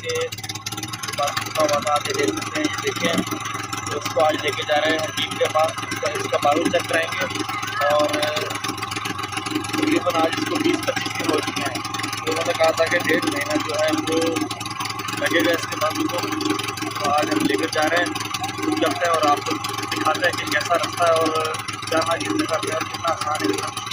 इसके बात छुपा हुआ था, आप ये देख सकते हैं, ये देखें। तो इसको आज लेके जा रहे हैं हकीम के पास, इसका बारूद चेक कराएंगे। और तकरीबन आज इसको 20-25 दिन हो चुके हैं। तो उन्होंने कहा था कि 1.5 महीना जो है वो लगेगा इसके बाजू को। तो आज हम लेकर जा रहे हैं, तो चलते हैं और आपको दिखाते हैं कि कैसा रास्ता है और जाना कितने का कितना आसान है।